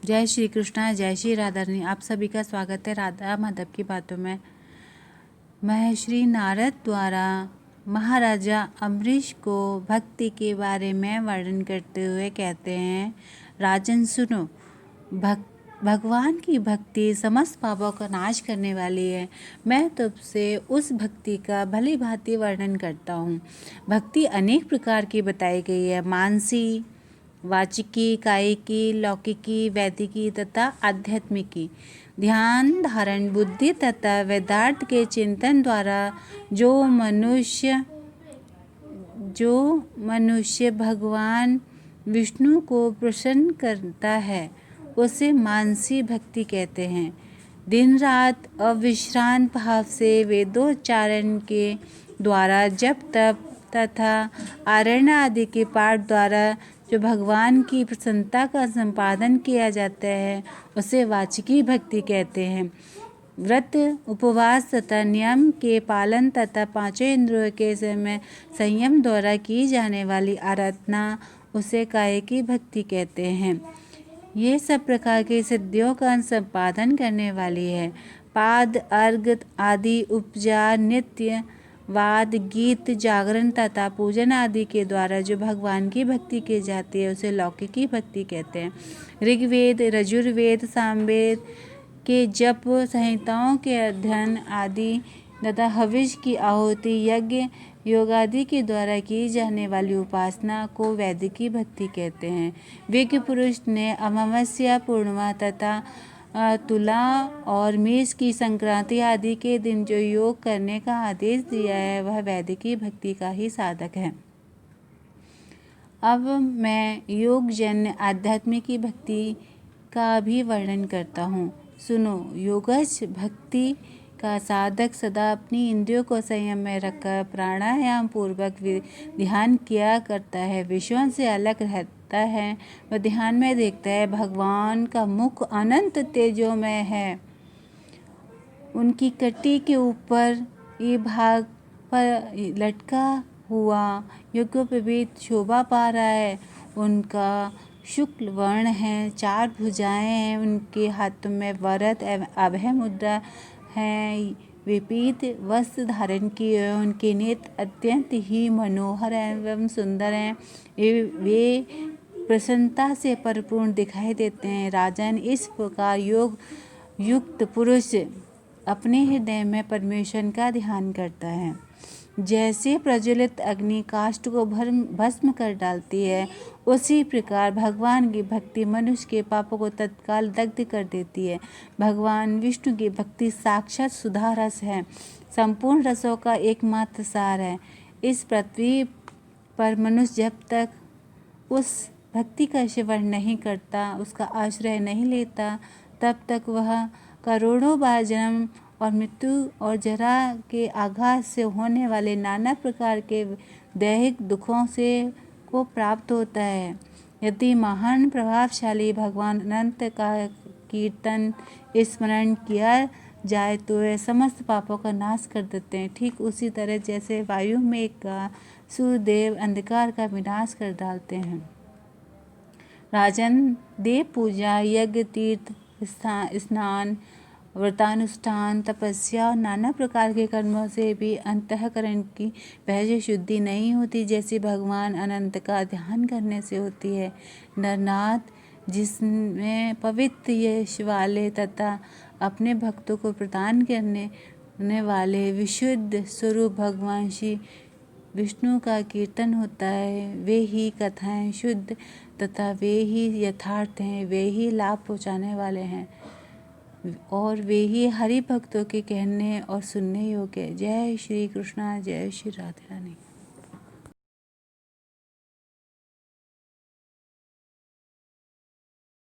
जय श्री कृष्णा, जय श्री राधा रानी। आप सभी का स्वागत है राधा माधव की बातों में। महर्षि नारद द्वारा महाराजा अम्बरीश को भक्ति के बारे में वर्णन करते हुए कहते हैं, राजन सुनो, भगवान की भक्ति समस्त पापों का नाश करने वाली है। मैं तुमसे उस भक्ति का भली भांति वर्णन करता हूँ। भक्ति अनेक प्रकार की बताई गई है। मानसी, वाचिकी, कायिकी, लौकिकी, वैदिकी तथा आध्यात्मिकी। ध्यान, धारण, बुद्धि तथा वेदार्थ के चिंतन द्वारा जो मनुष्य भगवान विष्णु को प्रसन्न करता है उसे मानसी भक्ति कहते हैं। दिन रात अविश्रांत भाव से वेदोच्चारण के द्वारा जप तप तथा आरण्य आदि के पाठ द्वारा जो भगवान की प्रसन्नता का संपादन किया जाता है उसे वाचिकी भक्ति कहते हैं। व्रत, उपवास तथा नियम के पालन तथा पांचों इंद्रियों के समय संयम द्वारा की जाने वाली आराधना उसे कायिकी भक्ति कहते हैं। ये सब प्रकार की सिद्धियों का संपादन करने वाली है। पाद, अर्घ आदि उपचार, नित्य वाद, गीत, जागरण तथा पूजन आदि के द्वारा जो भगवान की भक्ति की जाती है उसे लौकिकी भक्ति कहते हैं। ऋग्वेद, यजुर्वेद, सामवेद के जप संहिताओं के अध्ययन आदि तथा हविष की आहुति, यज्ञ, योग आदि के द्वारा की जाने वाली उपासना को वैदिकी भक्ति कहते हैं। विज्ञ पुरुष ने अमावस्या, पूर्णिमा तथा तुला और मेष की संक्रांति आदि के दिन जो योग करने का आदेश दिया है वह वैदिकी भक्ति का ही साधक है। अब मैं योगजन्य आध्यात्मिकी भक्ति का भी वर्णन करता हूँ। सुनो, योगज भक्ति का साधक सदा अपनी इंद्रियों को संयम में रखकर प्राणायाम पूर्वक ध्यान किया करता है। विषयों से अलग रहता है। वह ध्यान में देखता है भगवान का मुख अनंत तेजोमय है। उनकी कटी के ऊपर ये भाग पर लटका हुआ यज्ञोपवीत शोभा पा रहा है। उनका शुक्ल वर्ण है, 4 भुजाएं हैं, उनके हाथों में वरद एवं अभय मुद्रा हैं। वे पीत वस्त्र धारण किए, उनके नेत्र अत्यंत ही मनोहर एवं सुंदर हैं। वे प्रसन्नता से परिपूर्ण दिखाई देते हैं। राजन, इस प्रकार योग युक्त पुरुष अपने हृदय में परमेश्वर का ध्यान करता है। जैसे प्रज्वलित अग्नि काष्ठ को भस्म कर डालती है, उसी प्रकार भगवान की भक्ति मनुष्य के पापों को तत्काल दग्ध कर देती है। भगवान विष्णु की भक्ति साक्षात सुधा रस है, संपूर्ण रसों का एकमात्र सार है। इस पृथ्वी पर मनुष्य जब तक उस भक्ति का श्रवण नहीं करता, उसका आश्रय नहीं लेता, तब तक वह करोड़ों बार जन्म और मृत्यु और जरा के आघात से होने वाले नाना प्रकार के दैहिक दुखों से को प्राप्त होता है। यदि महान प्रभावशाली भगवान अनंत का कीर्तन स्मरण किया जाए तो वे समस्त पापों का नाश कर देते हैं। ठीक उसी तरह जैसे वायु में का सूर्यदेव अंधकार का विनाश कर डालते हैं। राजन, देव पूजा, यज्ञ, तीर्थ स्नान, व्रतानुष्ठान, तपस्या और नाना प्रकार के कर्मों से भी अंतःकरण की वह शुद्धि नहीं होती जैसी भगवान अनंत का ध्यान करने से होती है। नरनाथ, जिसमें पवित्र यश वाले तथा अपने भक्तों को प्रदान करने वाले विशुद्ध स्वरूप भगवान श्री विष्णु का कीर्तन होता है, वे ही कथाएं शुद्ध तथा वे ही यथार्थ हैं, वे ही लाभ पहुँचाने वाले हैं और वे ही हरि भक्तों के कहने और सुनने योग्य। जय श्री कृष्णा, जय श्री राधा रानी।